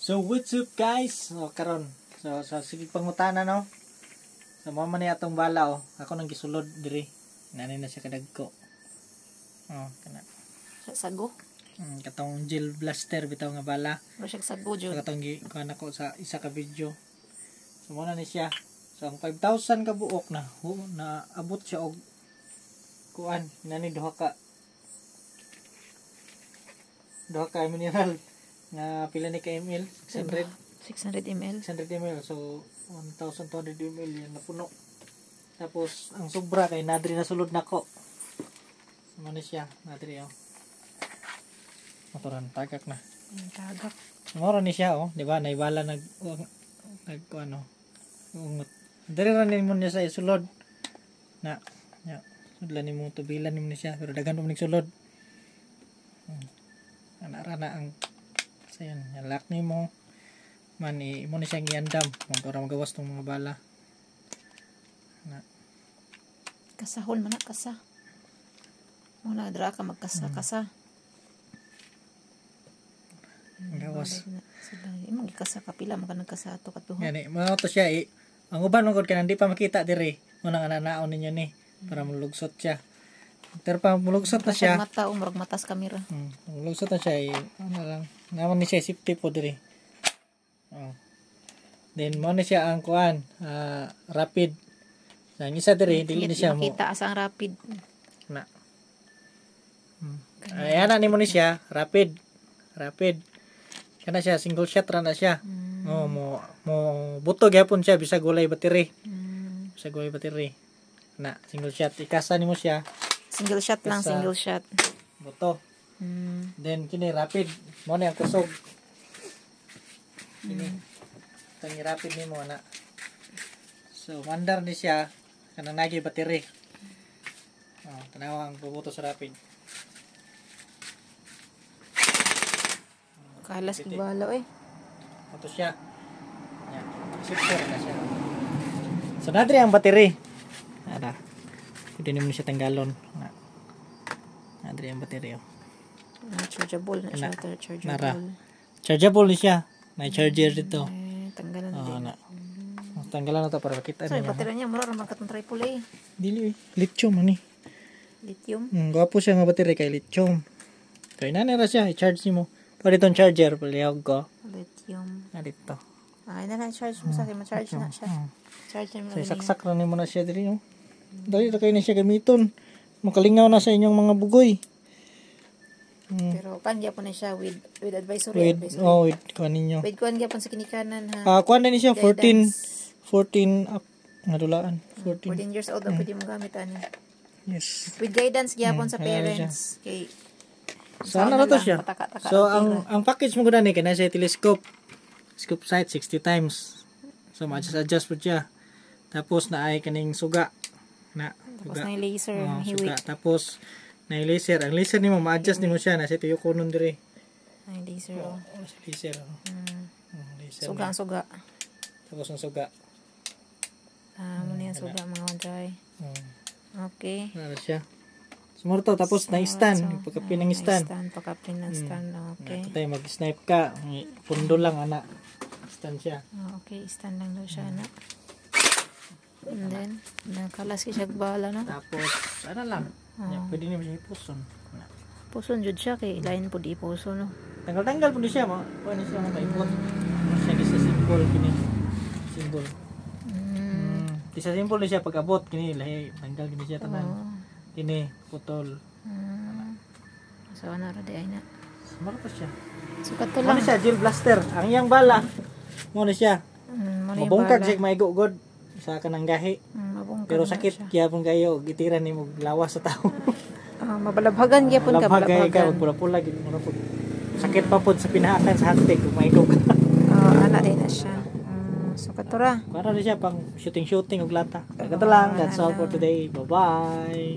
So what's up guys? So karon. So sa sige pangutana no. So mo man ni atong bala oh. Ako nang gisulod diri. Nanay na siya kadagko. Oh, kana. Sago. Katong gel blaster bitaw nga bala. Wala siya sago jud. Katong kuan ako sa isa ka video. So mo na ni siya. So ang 5,000 ka buok na abot siya og kuan nani duha ka mineral nga pila ni ka ml 600 ml 600 ml so 1,200 ml yan napuno. Tapos ang sobra kay nadri na sulod nako. Ano ni siya nadri oh. Motoran tagak na. Tagak. Moro ni siya oh, di ba? Naibala nag ano. Ungot. Diri ra ni mo niya sa isulod. Na. Ya. Sudlan ni mo tubilan ni mo siya pero daghan mo sulod. Ana na ang sayan, lock ni mo man mo ni siyang iandam para magawas tong mga bala. Na. Kasahon man na kasa. Muna dra ka magkasa-kasa. Gawas. Imo gikasa kapila man ka nagkasa ato katuho. Gani, mao to siya ang uban mangod ka hindi pa makita diri. Mo nang ananaon ninyo ni para mulugsot siya. Pero pa mulugsot na siya. Mata umrog matas kamera. Mulugsot na siya ano lang. Naman ni siya safety po diri. Oh. Then mo ni siya ang kuan, rapid. Ang isa diri dili ni siya mo. Makita asa ang rapid. Na. Ayan na ni mo ni siya, rapid. Kana siya single shot ra na siya. Oh, mo butog gyapon siya bisag walay battery. Bisag walay battery. Na single shot ikasa nimo siya. Single shot lang, single shot. Buto. Then kini rapid. Mo ni ang kusog. Kini. Tangi rapid nimo na. So mandar ni siya kanang nagi battery. Oh, tanawa ang bubuto sa rapid. Kalas ibalo eh. Ito siya. Yan. Secure na siya. So nadri ang battery. Ada. Pwede naman siya tanggalon. Nadri ang battery oh. Chargeable na siya. Chargeable. Nara. Chargeable ni siya. May charger dito. Tanggalan din. Tanggalan na to para makita niyo. So, battery niya mura ra katong AAA. Dili lithium ani. Lithium? Gwapo siya nga battery kay lithium. Kaya nanira siya, i-charge mo. Pwede itong charger, palihog ko. Lithium. Dito. Ay, na-charge mo sa akin. Ma-charge na siya. Charge na mo. So, saksak na mo na siya dito. No? Dali na kayo na siya gamiton. Makalingaw na sa inyong mga bugoy. Pero, kuhan gyapon na siya with advisory. With kuhan ninyo. With kuhan gyapon sa kinikanan ha. Kuhan na niya 14 up. Nadulaan. 14 years old na pwede mo gamit ano. Yes. With guidance gyapon sa parents. Okay. Sana na to siya. So ang package mo gud ni kana sa telescope. Scope sight 60 times. So ma-adjust po siya. Tapos na ay kaning suga. Tapos na laser, suga. Tapos na laser. Ang laser nimo ma-adjust nimo siya na sa tuyo kunon dire. Ay laser. Laser. Laser. Suga ang suga. Tapos ang suga. Muna yung suga mga wanjay. Okay. Ano siya? Sumurto tapos na-stand, pagkapin ng stand. Pagkapin ng stand, okay. Ito tayo mag-snipe ka, pundo lang ana. Stand siya. Okay, stand lang daw siya na. And then, nakalas siya bala no. Tapos ano lang. Pwede niyo siya ipuson. Puson jud siya kay lain po di puson no. Tanggal-tanggal po siya mo. Kuan siya mo kaibot. Siya gisa symbol kini. Symbol. Isa symbol siya pag-abot kini lahi tanggal kini siya tanan. Kini putol. So ano ra di ay na. Smart pa siya. Sukat to lang. Ano siya gel blaster. Ang iyang bala. Mo na siya. Mabungkag siya maigo god sa kanang gahi. Pero sakit kaya pun kayo gitiran nimo lawas sa tao. Mabalabhagan gyapon ka balabhagan. Pula-pula gid mo pud. Sakit pa pud sa pinahakan sa hagtig kung maigo ka. Ana din na siya. Sukat to ra. Para siya pang shooting og lata. Kagata lang. That's all for today. Bye-bye.